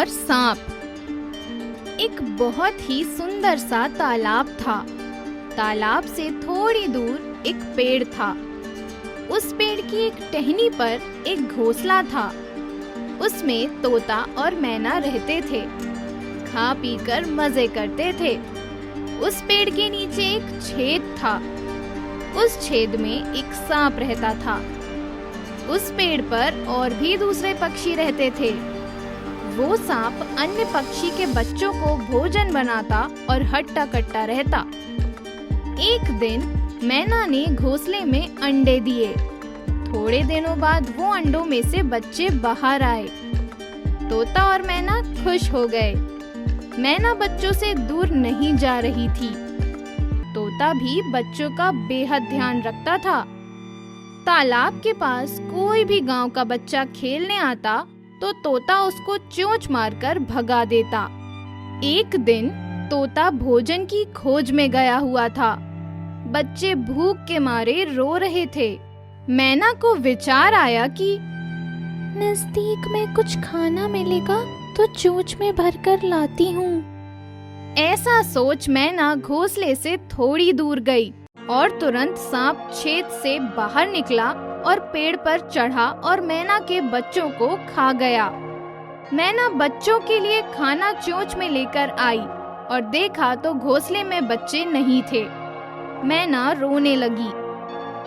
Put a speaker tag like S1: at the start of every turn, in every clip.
S1: और सांप। एक बहुत ही सुंदर सा तालाब था। तालाब से थोड़ी दूर एक पेड़ था। उस पेड़ की एक टहनी पर एक घोंसला था। उसमें तोता और मैना रहते थे। खा पी कर मजे करते थे। उस पेड़ के नीचे एक छेद था। उस छेद में एक सांप रहता था। उस पेड़ पर और भी दूसरे पक्षी रहते थे। वो सांप अन्य पक्षी के बच्चों को भोजन बनाता और हट्टा कट्टा रहता। एक दिन मैना ने घोंसले में अंडे दिए। थोड़े दिनों बाद वो अंडों में से बच्चे बाहर आए। तोता और मैना खुश हो गए। मैना बच्चों से दूर नहीं जा रही थी। तोता भी बच्चों का बेहद ध्यान रखता था। तालाब के पास कोई भी गांव का बच्चा खेलने आता तो तोता उसको चोंच मारकर भगा देता। एक दिन तोता भोजन की खोज में गया हुआ था। बच्चे भूख के मारे रो रहे थे। मैना को विचार आया कि
S2: नजदीक में कुछ खाना मिलेगा तो चोंच में भरकर लाती हूँ।
S1: ऐसा सोच मैना घोंसले से थोड़ी दूर गई और तुरंत सांप छेद से बाहर निकला और पेड़ पर चढ़ा और मैना के बच्चों को खा गया। मैना बच्चों के लिए खाना चोंच में लेकर आई और देखा तो घोंसले में बच्चे नहीं थे। मैना रोने लगी।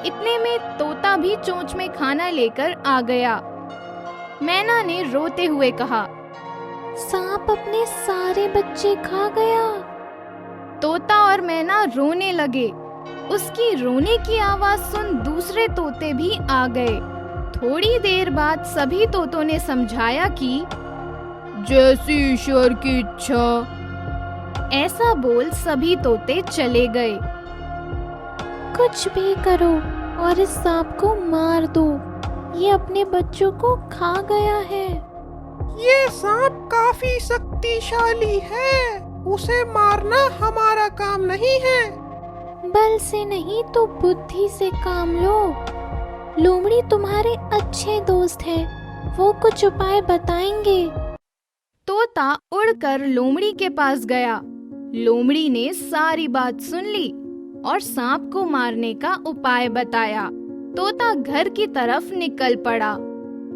S1: इतने में तोता भी चोंच में खाना लेकर आ गया। मैना ने रोते हुए कहा,
S2: सांप अपने सारे बच्चे खा गया।
S1: तोता और मैना रोने लगे। उसकी रोने की आवाज सुन दूसरे तोते भी आ गए। थोड़ी देर बाद सभी तोतों ने समझाया कि जैसी ईश्वर की इच्छा। ऐसा बोल सभी तोते चले गए।
S2: कुछ भी करो और इस सांप को मार दो। ये अपने बच्चों को खा गया है।
S3: ये सांप काफी शक्तिशाली है। उसे मारना हमारा काम नहीं है।
S2: बल से नहीं तो बुद्धि से काम लो। लोमड़ी तुम्हारे अच्छे दोस्त हैं। वो कुछ उपाय बताएंगे।
S1: तोता उड़कर लोमड़ी के पास गया। लोमड़ी ने सारी बात सुन ली और सांप को मारने का उपाय बताया। तोता घर की तरफ निकल पड़ा।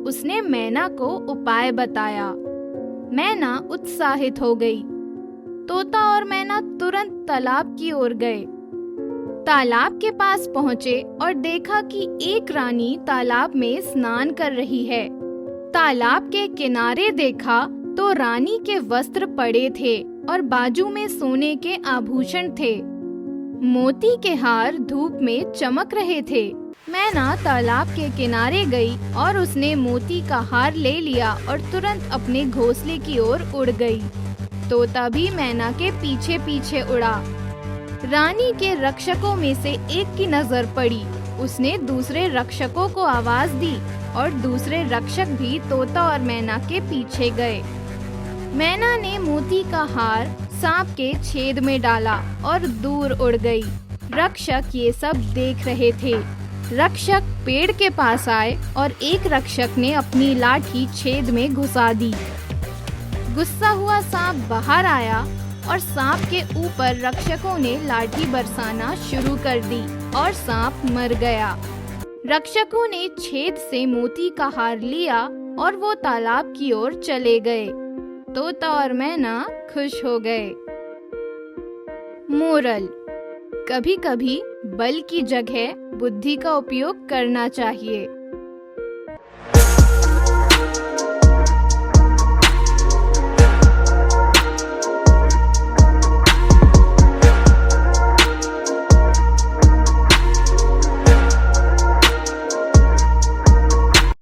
S1: उसने मैना को उपाय बताया। मैना उत्साहित हो गई। तोता और मैना तुरंत तालाब की ओर गए। तालाब के पास पहुँचे और देखा कि एक रानी तालाब में स्नान कर रही है। तालाब के किनारे देखा तो रानी के वस्त्र पड़े थे और बाजू में सोने के आभूषण थे। मोती के हार धूप में चमक रहे थे। मैना तालाब के किनारे गई और उसने मोती का हार ले लिया और तुरंत अपने घोंसले की ओर उड़ गई। तोता भी मैना के पीछे पीछे उड़ा। रानी के रक्षकों में से एक की नजर पड़ी। उसने दूसरे रक्षकों को आवाज दी और दूसरे रक्षक भी तोता और मैना के पीछे गए। मैना ने मोती का हार सांप के छेद में डाला और दूर उड़ गई। रक्षक ये सब देख रहे थे। रक्षक पेड़ के पास आए और एक रक्षक ने अपनी लाठी छेद में घुसा दी। गुस्सा हुआ सांप बाहर आया और सांप के ऊपर रक्षकों ने लाठी बरसाना शुरू कर दी और सांप मर गया। रक्षकों ने छेद से मोती का हार लिया और वो तालाब की ओर चले गए। तोता और मैना खुश हो गए। मोरल: कभी-कभी बल की जगह बुद्धि का उपयोग करना चाहिए।